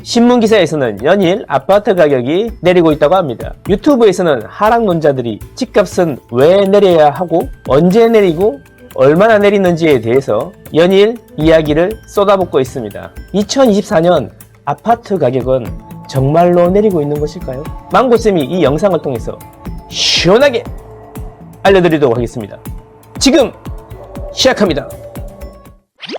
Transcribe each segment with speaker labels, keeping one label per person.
Speaker 1: 신문기사에서는 연일 아파트 가격이 내리고 있다고 합니다. 유튜브에서는 하락론자들이 집값은 왜 내려야 하고 언제 내리고 얼마나 내리는지에 대해서 연일 이야기를 쏟아붓고 있습니다. 2024년 아파트 가격은 정말로 내리고 있는 것일까요? 망고쌤이 이 영상을 통해서 시원하게 알려드리도록 하겠습니다. 지금 시작합니다.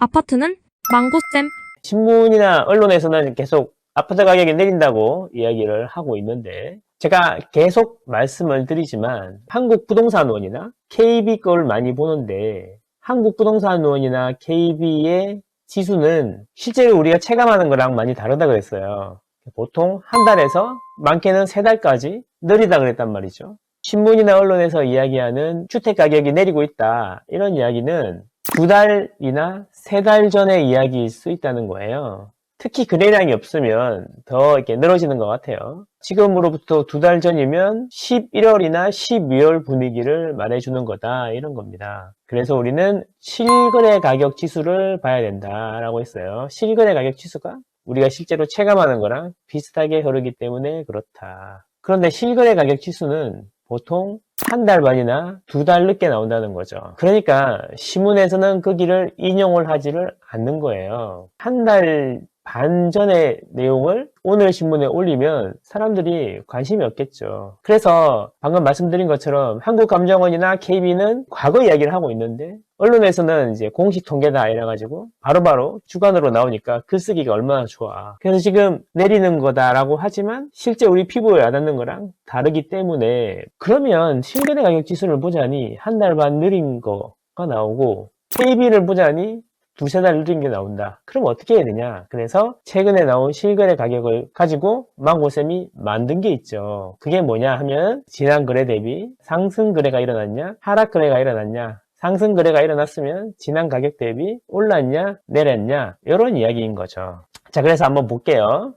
Speaker 2: 아파트는 망고쌤.
Speaker 1: 신문이나 언론에서는 계속 아파트 가격이 내린다고 이야기를 하고 있는데, 제가 계속 말씀을 드리지만 한국부동산원이나 KB 걸 많이 보는데, 한국부동산원이나 KB의 지수는 실제로 우리가 체감하는 거랑 많이 다르다 그랬어요. 보통 한 달에서 많게는 세 달까지 느리다 그랬단 말이죠. 신문이나 언론에서 이야기하는 주택 가격이 내리고 있다, 이런 이야기는 두 달이나 세 달 전의 이야기일 수 있다는 거예요. 특히 거래량이 없으면 더 이렇게 늘어지는 것 같아요. 지금으로부터 두 달 전이면 11월이나 12월 분위기를 말해주는 거다, 이런 겁니다. 그래서 우리는 실거래 가격 지수를 봐야 된다라고 했어요. 실거래 가격 지수가 우리가 실제로 체감하는 거랑 비슷하게 흐르기 때문에 그렇다. 그런데 실거래 가격 지수는 보통 한 달 반이나 두 달 늦게 나온다는 거죠. 그러니까 신문에서는 거기를 인용을 하지를 않는 거예요. 한 달 반 전의 내용을 오늘 신문에 올리면 사람들이 관심이 없겠죠. 그래서 방금 말씀드린 것처럼 한국감정원이나 KB는 과거 이야기를 하고 있는데, 언론에서는 이제 공식 통계다 이래가지고 바로바로 주간으로 나오니까 글쓰기가 얼마나 좋아. 그래서 지금 내리는 거다라고 하지만 실제 우리 피부에 와닿는 거랑 다르기 때문에, 그러면 실거래 가격 지수를 보자니 한 달 반 느린 거가 나오고 KB를 보자니 두세 달 느린 게 나온다. 그럼 어떻게 해야 되냐? 그래서 최근에 나온 실거래 가격을 가지고 망고쌤이 만든 게 있죠. 그게 뭐냐 하면, 지난 거래 대비 상승 거래가 일어났냐, 하락 거래가 일어났냐, 상승 거래가 일어났으면 지난 가격 대비 올랐냐, 내렸냐, 이런 이야기인 거죠. 자, 그래서 한번 볼게요.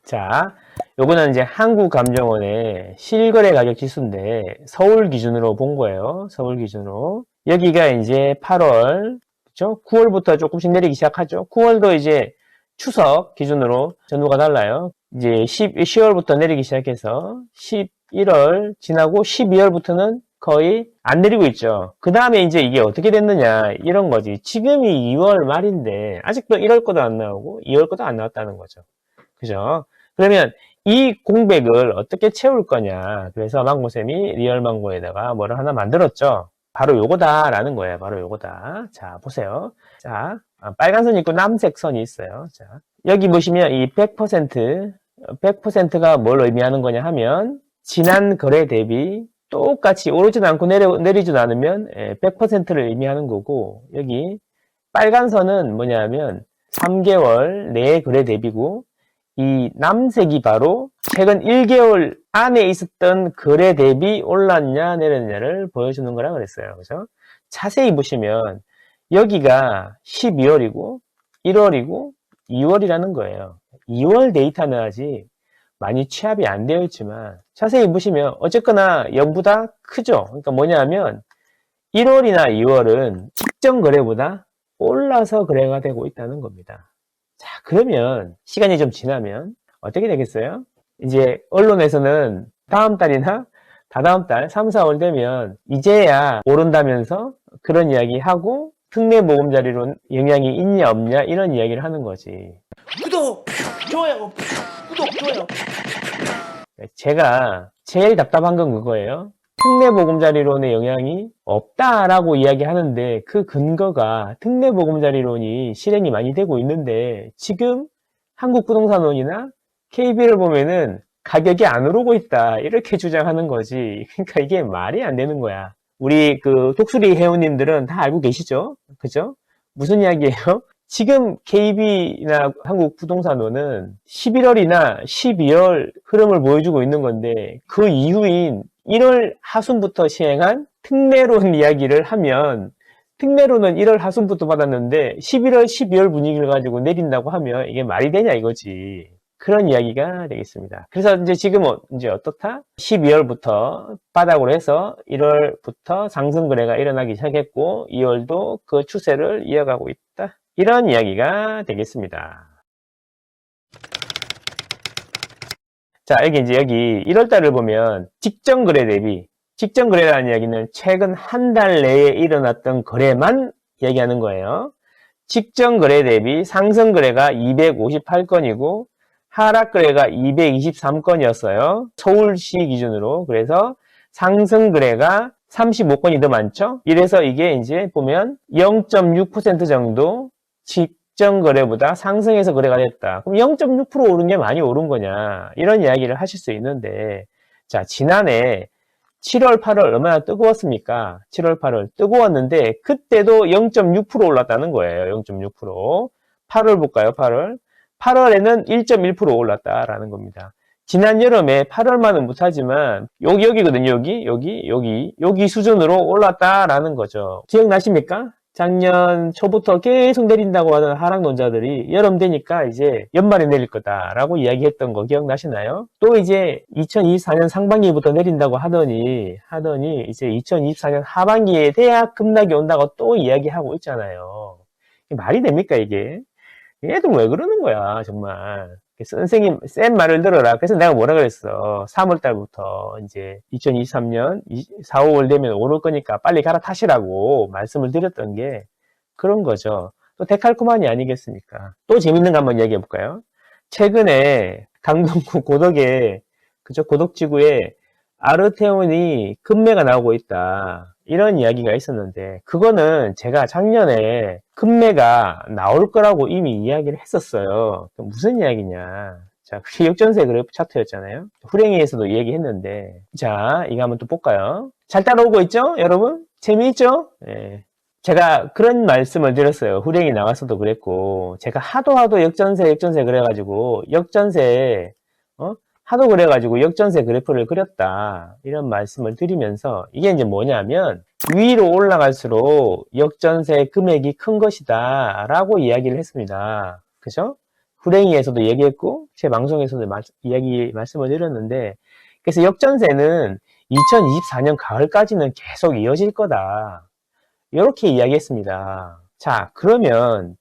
Speaker 1: 자, 요거는 이제 한국감정원의 실거래 가격 지수인데 서울 기준으로 본 거예요. 서울 기준으로. 여기가 이제 8월, 그렇죠? 9월부터 조금씩 내리기 시작하죠. 9월도 이제 추석 기준으로 전후가 달라요. 이제 10월부터 내리기 시작해서 11월 지나고 12월부터는 거의 안 내리고 있죠. 그 다음에 이제 이게 어떻게 됐느냐, 이런 거지. 지금이 2월 말인데 아직도 1월 거도 안 나오고 2월 거도 안 나왔다는 거죠. 그죠? 그러면 이 공백을 어떻게 채울 거냐. 그래서 망고쌤이 리얼망고에다가 뭐를 하나 만들었죠. 바로 요거다라는 거예요. 바로 요거다. 자, 보세요. 자, 빨간 선 있고 남색 선이 있어요. 자, 여기 보시면 이 100%가 뭘 의미하는 거냐 하면, 지난 거래 대비 똑같이 오르지도 않고 내리지도 않으면 100%를 의미하는 거고, 여기 빨간 선은 뭐냐 하면 3개월 내 거래 대비고, 이 남색이 바로 최근 1개월 안에 있었던 거래 대비 올랐냐 내렸냐를 보여주는 거라 그랬어요. 그죠? 자세히 보시면 여기가 12월이고 1월이고 2월이라는 거예요. 2월 데이터는 아직 많이 취합이 안 되어 있지만 자세히 보시면 어쨌거나 연보다 크죠. 그러니까 뭐냐 하면 1월이나 2월은 직전 거래보다 올라서 거래가 되고 있다는 겁니다. 자, 그러면 시간이 좀 지나면 어떻게 되겠어요? 이제 언론에서는 다음 달이나 다다음 달 3, 4월 되면 이제야 오른다면서 그런 이야기 하고, 특례보금자리론 영향이 있냐 없냐 이런 이야기를 하는 거지. 구독, 좋아요, 구독, 좋아요. 제가 제일 답답한 건 그거예요. 특례보금자리론의 영향이 없다라고 이야기하는데 그 근거가, 특례보금자리론이 실행이 많이 되고 있는데 지금 한국부동산원이나 KB를 보면은 가격이 안 오르고 있다, 이렇게 주장하는 거지. 그러니까 이게 말이 안 되는 거야. 우리 그 독수리 회원님들은 다 알고 계시죠? 그죠? 무슨 이야기예요? 지금 KB나 한국부동산원은 11월이나 12월 흐름을 보여주고 있는 건데, 그 이후인 1월 하순부터 시행한 특례론 이야기를 하면, 특례론은 1월 하순부터 받았는데 11월, 12월 분위기를 가지고 내린다고 하면 이게 말이 되냐 이거지. 그런 이야기가 되겠습니다. 그래서 이제 지금은 이제 어떻다? 12월부터 바닥으로 해서 1월부터 상승 거래가 일어나기 시작했고 2월도 그 추세를 이어가고 있다, 이런 이야기가 되겠습니다. 자, 여기 1월 달을 보면 직전 거래 대비, 직전 거래라는 이야기는 최근 한 달 내에 일어났던 거래만 얘기하는 거예요. 직전 거래 대비 상승 거래가 258건이고 하락 거래가 223건이었어요. 서울시 기준으로. 그래서 상승 거래가 35건이 더 많죠? 이래서 이게 이제 보면 0.6% 정도 직전 거래보다 상승해서 거래가 됐다. 그럼 0.6% 오른 게 많이 오른 거냐? 이런 이야기를 하실 수 있는데, 자, 지난해 7월, 8월 얼마나 뜨거웠습니까? 7월, 8월 뜨거웠는데 그때도 0.6% 올랐다는 거예요. 0.6%. 8월 볼까요? 8월. 8월에는 1.1% 올랐다라는 겁니다. 지난 여름에 8월만은 못하지만 여기거든요. 여기 수준으로 올랐다라는 거죠. 기억나십니까? 작년 초부터 계속 내린다고 하던 하락론자들이 여름 되니까 이제 연말에 내릴 거다라고 이야기했던 거 기억나시나요? 또 이제 2024년 상반기부터 내린다고 하더니 이제 2024년 하반기에 돼야 급락이 온다고 또 이야기하고 있잖아요. 말이 됩니까 이게? 얘들 왜 그러는 거야 정말. 선생님 센 말을 들어라. 그래서 내가 뭐라 그랬어. 3월 달부터 이제 2023년 4, 5월 되면 오를 거니까 빨리 갈아타시라고 말씀을 드렸던 게 그런 거죠. 또 데칼코마니 아니겠습니까? 또 재밌는 거 한번 얘기해 볼까요? 최근에 강동구 고덕에 그죠? 고덕지구에 아르테온이 급매가 나오고 있다. 이런 이야기가 있었는데 그거는 제가 작년에 급매가 나올 거라고 이미 이야기를 했었어요. 무슨 이야기냐. 자, 그게 역전세 그래프 차트였잖아요. 후랭이에서도 얘기했는데 자, 이거 한번 또 볼까요? 잘 따라오고 있죠? 여러분? 재미있죠? 예. 제가 그런 말씀을 드렸어요. 후랭이 나왔어도 그랬고 제가 하도 역전세 그래가지고 역전세 하도 그래가지고 역전세 그래프를 그렸다. 이런 말씀을 드리면서 이게 이제 뭐냐면 위로 올라갈수록 역전세 금액이 큰 것이다. 라고 이야기를 했습니다. 그죠? 후랭이에서도 얘기했고 제 방송에서도 말씀을 드렸는데 그래서 역전세는 2024년 가을까지는 계속 이어질 거다. 이렇게 이야기했습니다. 자, 그러면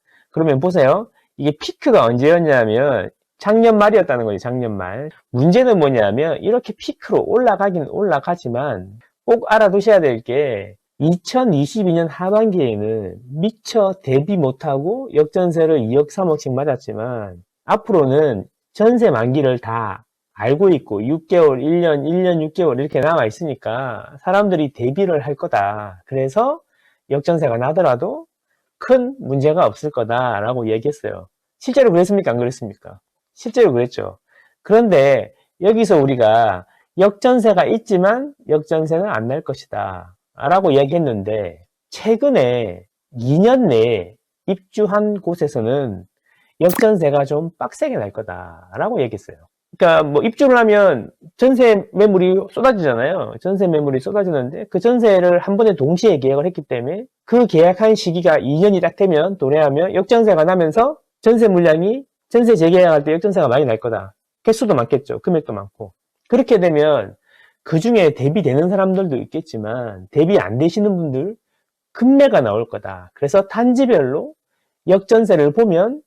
Speaker 1: 보세요. 이게 피크가 언제였냐면 작년 말이었다는 거죠. 작년 말. 문제는 뭐냐면 이렇게 피크로 올라가긴 올라가지만 꼭 알아두셔야 될 게 2022년 하반기에는 미처 대비 못하고 역전세를 2억 3억씩 맞았지만 앞으로는 전세 만기를 다 알고 있고 6개월, 1년 6개월 이렇게 남아 있으니까 사람들이 대비를 할 거다. 그래서 역전세가 나더라도 큰 문제가 없을 거다라고 얘기했어요. 실제로 그랬습니까? 안 그랬습니까? 실제로 그랬죠. 그런데 여기서 우리가 역전세가 있지만 역전세는 안 날 것이다 라고 이야기했는데 최근에 2년 내에 입주한 곳에서는 역전세가 좀 빡세게 날 거다 라고 얘기했어요. 그러니까 뭐 입주를 하면 전세 매물이 쏟아지잖아요. 전세 매물이 쏟아지는데 그 전세를 한 번에 동시에 계약을 했기 때문에 그 계약한 시기가 2년이 딱 되면 도래하면 역전세가 나면서 전세 물량이 전세 재계약할 때 역전세가 많이 날 거다. 개수도 많겠죠. 금액도 많고. 그렇게 되면 그 중에 대비되는 사람들도 있겠지만 대비 안 되시는 분들 급매가 나올 거다. 그래서 단지별로 역전세를 보면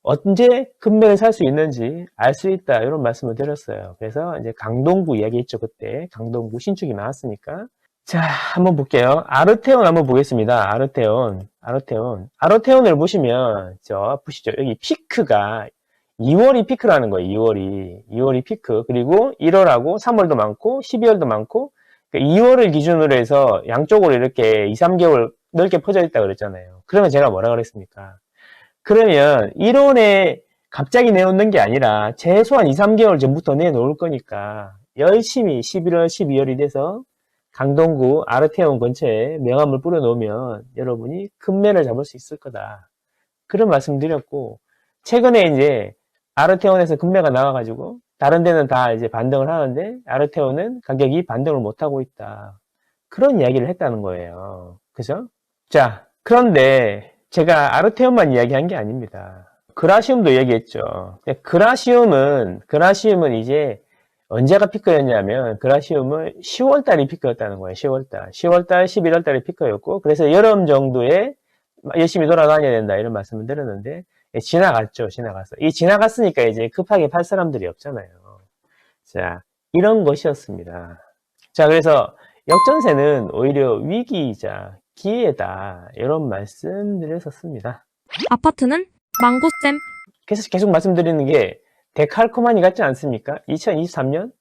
Speaker 1: 언제 급매를 살 수 있는지 알 수 있다. 이런 말씀을 드렸어요. 그래서 이제 강동구 이야기했죠. 그때 강동구 신축이 나왔으니까. 자, 한번 볼게요. 아르테온 한번 보겠습니다. 아르테온을 보시면 보시죠. 여기 피크가 2월이 피크라는 거예요. 2월이 피크. 그리고 1월하고 3월도 많고 12월도 많고 2월을 기준으로 해서 양쪽으로 이렇게 2, 3개월 넓게 퍼져 있다 그랬잖아요. 그러면 제가 뭐라 그랬습니까? 그러면 1월에 갑자기 내놓는 게 아니라 최소한 2, 3개월 전부터 내놓을 거니까 열심히 11월, 12월이 돼서 강동구 아르테온 근처에 명함을 뿌려놓으면 여러분이 급매를 잡을 수 있을 거다. 그런 말씀 드렸고 최근에 이제 아르테온에서 급매가 나와가지고 다른 데는 다 이제 반등을 하는데 아르테온은 가격이 반등을 못하고 있다. 그런 이야기를 했다는 거예요. 그죠? 자, 그런데 제가 아르테온만 이야기한 게 아닙니다. 그라시움도 얘기했죠. 그라시움은 이제 언제가 피크였냐면 그라시움은 10월달이 피크였다는 거예요. 10월달, 11월달이 피크였고 그래서 여름 정도에 열심히 돌아다녀야 된다 이런 말씀을 드렸는데 지나갔죠. 지나갔어. 이 지나갔으니까 이제 급하게 팔 사람들이 없잖아요. 자, 이런 것이었습니다. 자, 그래서 역전세는 오히려 위기이자 기회다. 이런 말씀드렸었습니다.
Speaker 2: 아파트는 망고쌤.
Speaker 1: 그래서 계속 말씀드리는 게 데칼코마니 같지 않습니까? 2023년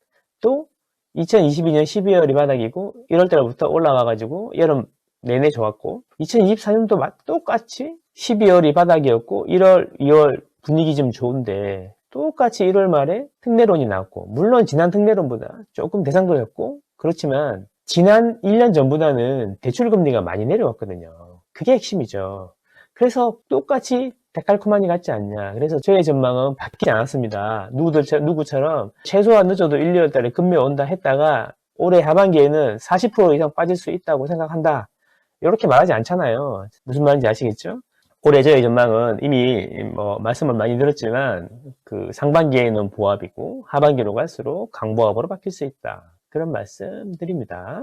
Speaker 1: 또 2022년 12월이 바닥이고 1월 달부터 올라가가지고 여름 내내 좋았고 2024년도 똑같이 12월이 바닥이었고 1월, 2월 분위기 좀 좋은데 똑같이 1월 말에 특례론이 나왔고 물론 지난 특례론보다 조금 대상도였고 그렇지만 지난 1년 전보다는 대출금리가 많이 내려왔거든요. 그게 핵심이죠. 그래서 똑같이 데칼코마니 같지 않냐. 그래서 저의 전망은 바뀌지 않았습니다. 누구처럼 최소한 늦어도 1, 2월 달에 금매 온다 했다가 올해 하반기에는 40% 이상 빠질 수 있다고 생각한다. 이렇게 말하지 않잖아요. 무슨 말인지 아시겠죠? 올해 저의 전망은 이미 말씀을 많이 드렸지만 그 상반기에는 보합이고 하반기로 갈수록 강보합으로 바뀔 수 있다. 그런 말씀 드립니다.